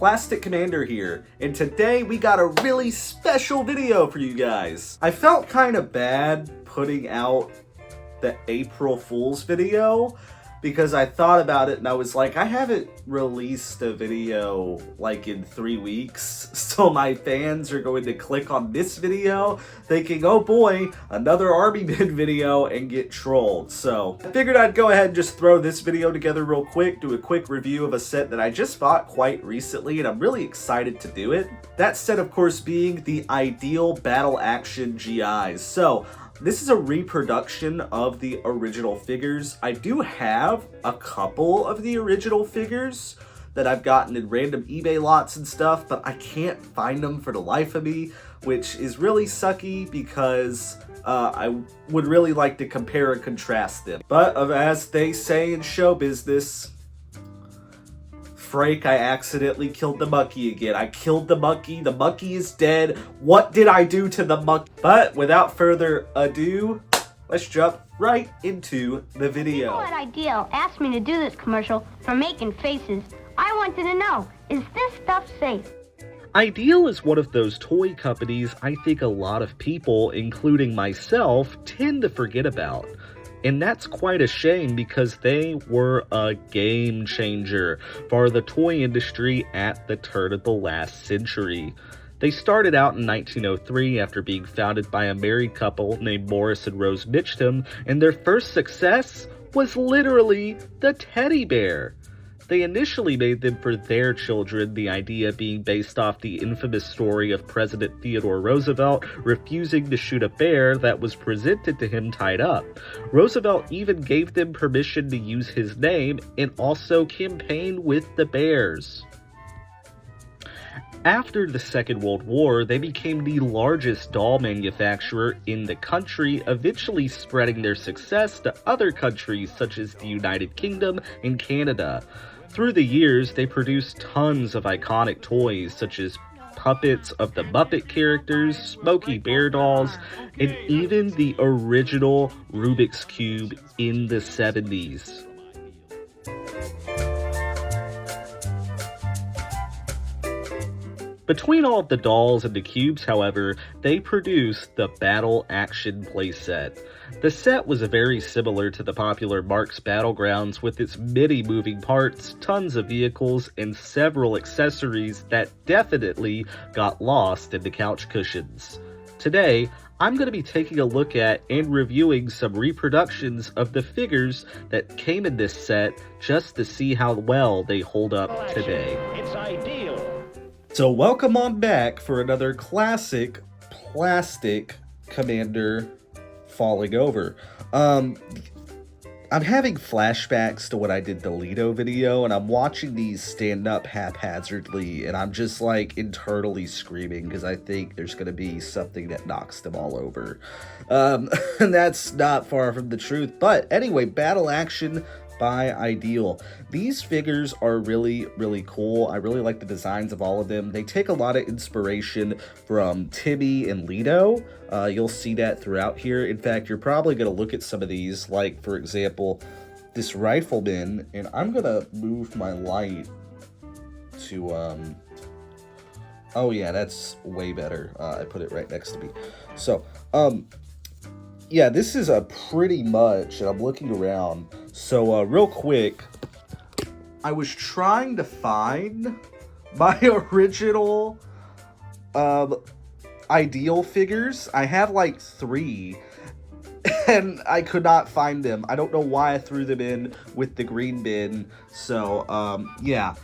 Plastic Commander here, and today we got a really special video for you guys. I felt kind of bad putting out the April Fool's video because I thought about it and I was like, I haven't released a video like in 3 weeks, so my fans are going to click on this video thinking, oh boy, another Army Men video, and get trolled. So I figured I'd go ahead and just throw this video together real quick, do a quick review of a set that I just bought quite recently, and I'm really excited to do it. That set, of course, being the Ideal Battle Action GIs. So this is a reproduction of the original figures. I do have a couple of the original figures that I've gotten in random eBay lots and stuff, but I can't find them for the life of me, which is really sucky because I would really like to compare and contrast them. But as they say in show business, Frank, I accidentally killed the monkey again. I killed the monkey is dead. What did I do to the monkey? But without further ado, let's jump right into the video. People at Ideal asked me to do this commercial for making faces. I wanted to know, is this stuff safe? Ideal is one of those toy companies I think a lot of people, including myself, tend to forget about. And that's quite a shame because they were a game changer for the toy industry at the turn of the last century. They started out in 1903 after being founded by a married couple named Morris and Rose Mitchum, and their first success was literally the teddy bear. They initially made them for their children, the idea being based off the infamous story of President Theodore Roosevelt refusing to shoot a bear that was presented to him tied up. Roosevelt even gave them permission to use his name and also campaign with the bears. After the Second World War, they became the largest doll manufacturer in the country, eventually spreading their success to other countries such as the United Kingdom and Canada. Through the years, they produced tons of iconic toys such as puppets of the Muppet characters, Smokey Bear dolls, and even the original Rubik's Cube in the 70s. Between all of the dolls and the cubes, however, they produced the Battle Action playset. The set was very similar to the popular Mark's Battlegrounds with its many moving parts, tons of vehicles, and several accessories that definitely got lost in the couch cushions. Today, I'm going to be taking a look at and reviewing some reproductions of the figures that came in this set just to see how well they hold up today. It's Ideal. So welcome on back for another classic Plastic Commander falling over. I'm having flashbacks to when I did the Lido video, and I'm watching these stand up haphazardly, and I'm just like internally screaming because I think there's going to be something that knocks them all over. And that's not far from the truth. But anyway, Battle Action by Ideal. These figures are really, really cool. I really like the designs of all of them. They take a lot of inspiration from Timmy and Lido. You'll see that throughout here. In fact, you're probably going to look at some of these, like, for example, this Rifleman, and I'm going to move my light to, oh yeah, that's way better. I put it right next to me. So, yeah, this is a pretty much, and I'm looking around. So, real quick, I was trying to find my original Ideal figures. I have like 3, and I could not find them. I don't know why I threw them in with the green bin. So, yeah,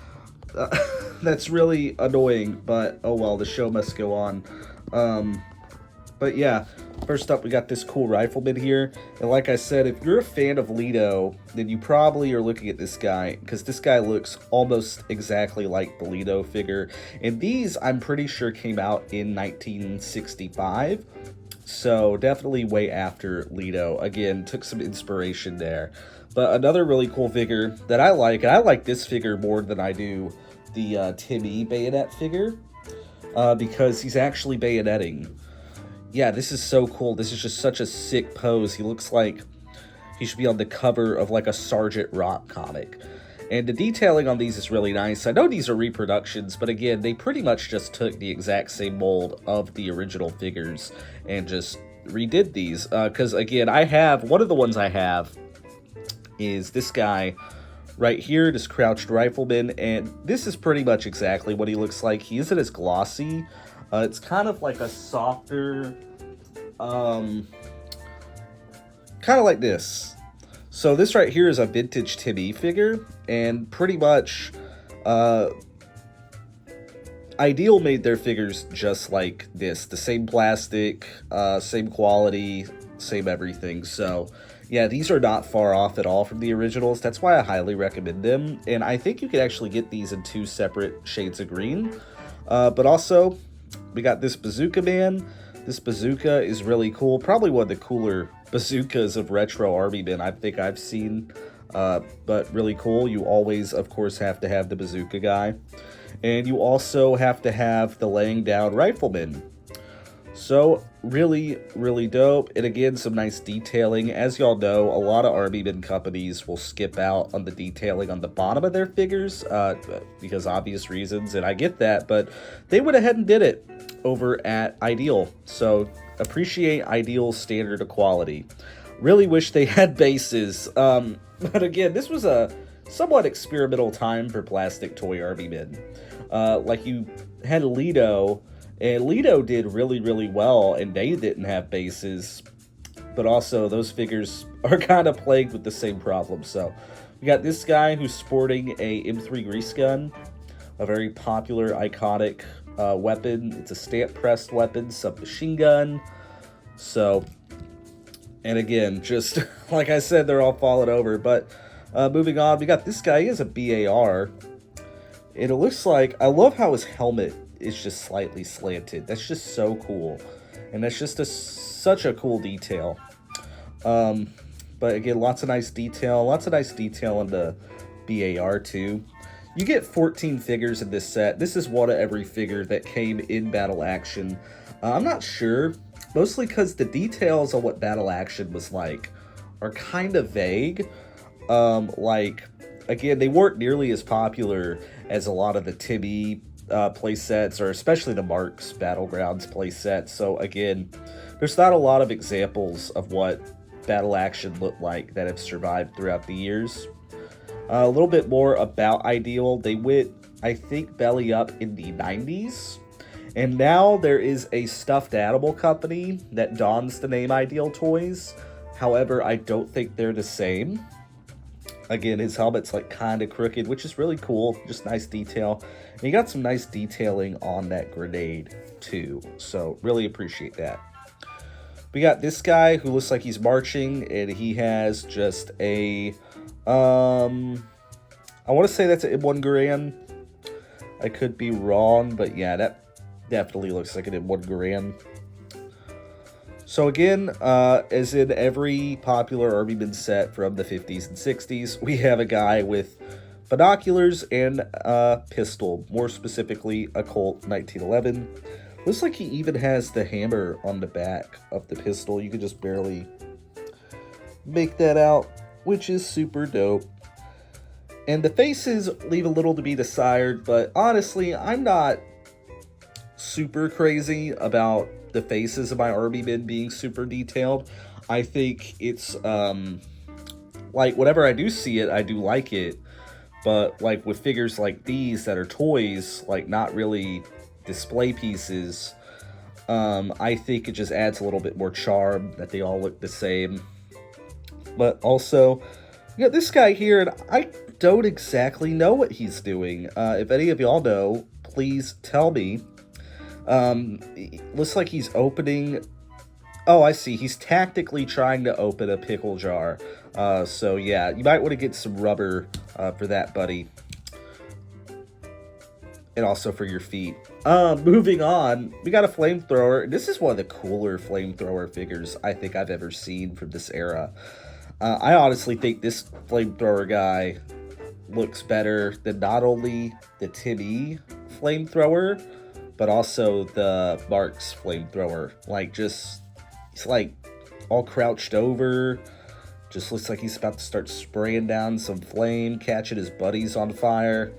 that's really annoying, but oh well, the show must go on. But yeah, first up, we got this cool Rifleman here. And like I said, if you're a fan of Lido, then you probably are looking at this guy, because this guy looks almost exactly like the Lido figure. And these, I'm pretty sure, came out in 1965. So definitely way after Lido. Again, took some inspiration there. But another really cool figure that I like, and I like this figure more than I do the Timmy bayonet figure, because he's actually bayoneting. Yeah, this is so cool. This is just such a sick pose. He looks like he should be on the cover of like a Sergeant Rock comic. And the detailing on these is really nice. I know these are reproductions, but again, they pretty much just took the exact same mold of the original figures and just redid these. Because again, I have, one of the ones I have is this guy right here, this crouched rifleman, and this is pretty much exactly what he looks like. He isn't as glossy. It's kind of like a softer, kind of like this. So this right here is a vintage Timmy figure, and pretty much Ideal made their figures just like this. The same plastic, same quality, same everything. So yeah, these are not far off at all from the originals. That's why I highly recommend them. And I think you could actually get these in 2 separate shades of green. But also, we got this Bazooka Man. This bazooka is really cool. Probably one of the cooler bazookas of retro Army Men I think I've seen. But really cool. You always, of course, have to have the bazooka guy. And you also have to have the laying down rifleman. So, really, really dope. And again, some nice detailing. As y'all know, a lot of Army Men companies will skip out on the detailing on the bottom of their figures because obvious reasons, and I get that, but they went ahead and did it over at Ideal. So, appreciate Ideal's standard of quality. Really wish they had bases. But again, this was a somewhat experimental time for plastic toy Army Men. Like you had Lido, and Lido did really, really well, and they didn't have bases. But also, those figures are kind of plagued with the same problem. So, we got this guy who's sporting a M3 grease gun, a very popular, iconic weapon. It's a stamp-pressed weapon, submachine gun. So, and again, just like I said, they're all falling over. But moving on, we got this guy. He has a BAR. And it looks like, I love how his helmet is just slightly slanted. That's just so cool. And that's just such a cool detail. But again, lots of nice detail. Lots of nice detail on the BAR too. You get 14 figures in this set. This is one of every figure that came in Battle Action. I'm not sure. Mostly because the details on what Battle Action was like are kind of vague. Like, again, they weren't nearly as popular as a lot of the Timmy playsets, or especially the Marks Battlegrounds playsets. So again, there's not a lot of examples of what Battle Action looked like that have survived throughout the years. A little bit more about Ideal. They went, I think, belly up in the 90s. And now there is a stuffed animal company that dons the name Ideal Toys. However, I don't think they're the same. Again, his helmet's like kind of crooked, which is really cool. Just nice detail. And he got some nice detailing on that grenade too. So really appreciate that. We got this guy who looks like he's marching, and he has just a, I want to say that's an M1 Garand. I could be wrong, but yeah, that definitely looks like an M1 Garand. So again, as in every popular Army Men set from the 50s and 60s, we have a guy with binoculars and a pistol, more specifically a Colt 1911. Looks like he even has the hammer on the back of the pistol. You can just barely make that out, which is super dope. And the faces leave a little to be desired, but honestly, I'm not super crazy about the faces of my Army Men being super detailed. I think it's, like, whenever I do see it, I do like it. But, like, with figures like these that are toys, like, not really display pieces, I think it just adds a little bit more charm that they all look the same. But also, you got this guy here, and I don't exactly know what he's doing. If any of y'all know, please tell me. Looks like he's opening... Oh, I see. He's tactically trying to open a pickle jar. So yeah, you might want to get some rubber for that, buddy. And also for your feet. Moving on, we got a flamethrower. This is one of the cooler flamethrower figures I think I've ever seen from this era. I honestly think this flamethrower guy looks better than not only the Timmy flamethrower, but also the Marks flamethrower. Like, just, it's like all crouched over, Just looks like he's about to start spraying down some flame, catching his buddies on fire.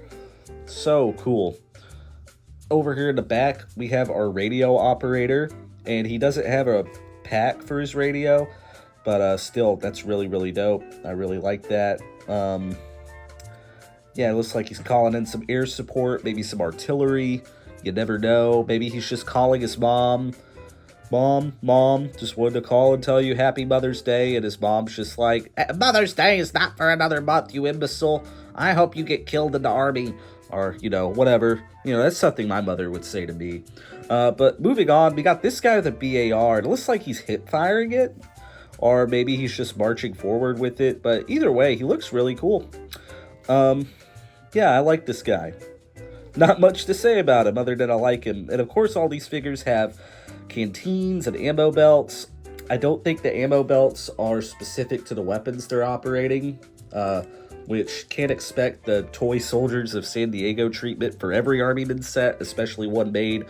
So cool. Over here in the back, we have our radio operator, and he doesn't have a pack for his radio, but still, that's really, really dope. I really like that. Yeah, it looks like he's calling in some air support, maybe some artillery. You never know. Maybe he's just calling his mom. Mom, just wanted to call and tell you Happy Mother's Day. And his mom's just like, Mother's Day is not for another month, you imbecile. I hope you get killed in the army. Or, you know, whatever. You know, that's something my mother would say to me. But moving on, we got this guy with a BAR. It looks like he's hip firing it. Or maybe he's just marching forward with it. But either way, he looks really cool. Yeah, I like this guy. Not much to say about him other than I like him. And of course, all these figures have canteens and ammo belts. I don't think the ammo belts are specific to the weapons they're operating, which can't expect the toy soldiers of San Diego treatment for every Armyman set, especially one made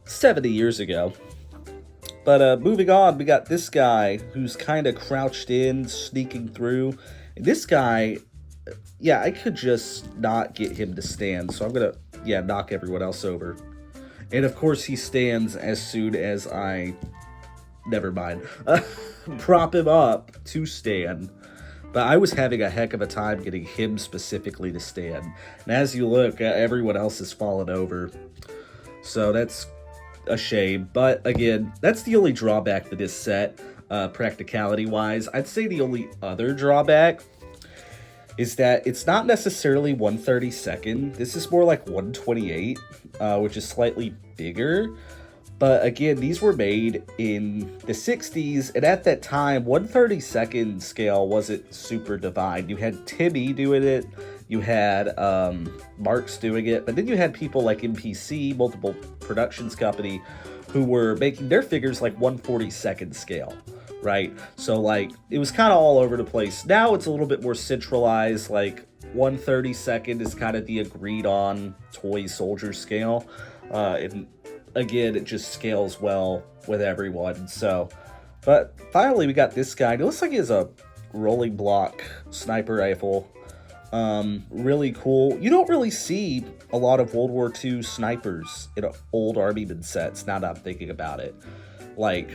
70 years ago. But moving on, we got this guy who's kind of crouched in, sneaking through. And this guy, yeah, I could just not get him to stand, so I'm gonna, yeah, knock everyone else over. And of course he stands as soon as I, never mind, prop him up to stand. But I was having a heck of a time getting him specifically to stand. And as you look, everyone else has fallen over. So that's a shame. But again, that's the only drawback to this set, practicality-wise. I'd say the only other drawback is that it's not necessarily 1/32. This is more like 1/28, which is slightly bigger. But again, these were made in the 60s, and at that time, 1/32 scale wasn't super defined. You had Timmy doing it, you had Marks doing it, but then you had people like MPC, Multiple Productions Company, who were making their figures like 1/42 scale. Right? So, like, it was kind of all over the place. Now it's a little bit more centralized, like, 1/32 is kind of the agreed-on toy soldier scale. And, again, it just scales well with everyone, so. But, finally, we got this guy. It looks like he has a rolling block sniper rifle. Really cool. You don't really see a lot of World War II snipers in old Armyman sets, now that I'm thinking about it. Like,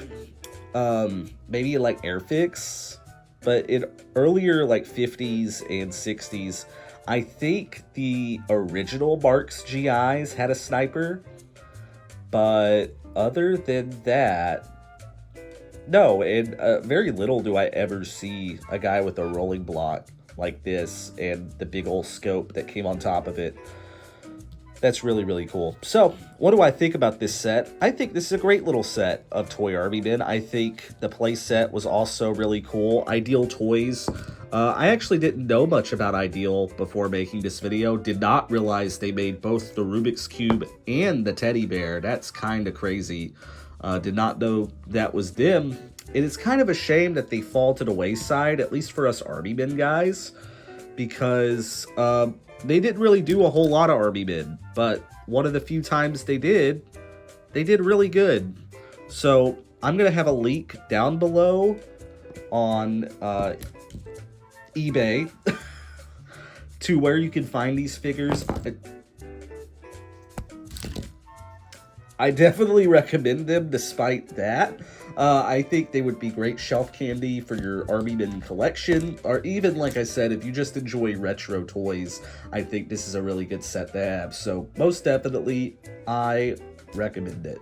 maybe like Airfix, but in earlier like 50s and 60s, I think the original Marks GIs had a sniper, but other than that, no, and very little do I ever see a guy with a rolling block like this and the big old scope that came on top of it. That's really, really cool. So, what do I think about this set? I think this is a great little set of Toy Armymen. I think the play set was also really cool. Ideal Toys. I actually didn't know much about Ideal before making this video. Did not realize they made both the Rubik's Cube and the teddy bear. That's kind of crazy. Did not know that was them. It is kind of a shame that they fall to the wayside, at least for us Armymen guys, because they didn't really do a whole lot of Armymen, but one of the few times they did really good. So I'm going to have a link down below on eBay to where you can find these figures. I definitely recommend them despite that. I think they would be great shelf candy for your Armyman collection, or even, like I said, if you just enjoy retro toys, I think this is a really good set to have. So most definitely, I recommend it.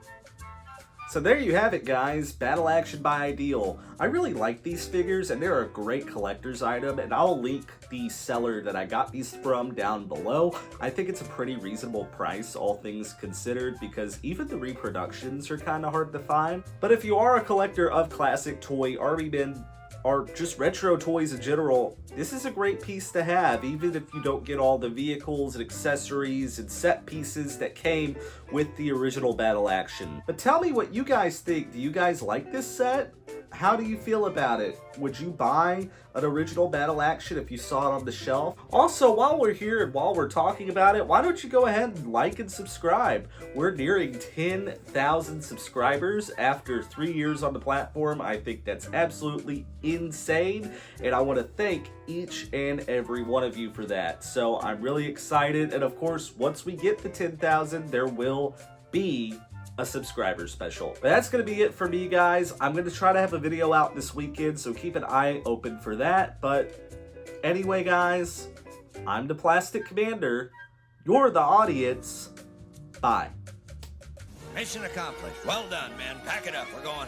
So there you have it, guys. Battle Action by Ideal. I really like these figures, and they're a great collector's item, and I'll link the seller that I got these from down below. I think it's a pretty reasonable price, all things considered, because even the reproductions are kind of hard to find. But if you are a collector of classic toy Armymen, or just retro toys in general, this is a great piece to have, even if you don't get all the vehicles and accessories and set pieces that came with the original Battle Action. But tell me what you guys think. Do you guys like this set? How do you feel about it? Would you buy an original Battle Action if you saw it on the shelf? Also, while we're here and while we're talking about it, why don't you go ahead and like and subscribe? We're nearing 10,000 subscribers after 3 years on the platform. I think that's absolutely insane, and I want to thank each and every one of you for that. So I'm really excited, and of course, once we get to 10,000, there will be a subscriber special. But that's going to be it for me, guys. I'm going to try to have a video out this weekend, so keep an eye open for that. But anyway, guys, I'm the Plastic Commander. You're the audience. Bye. Mission accomplished. Well done, man. Pack it up. We're going home.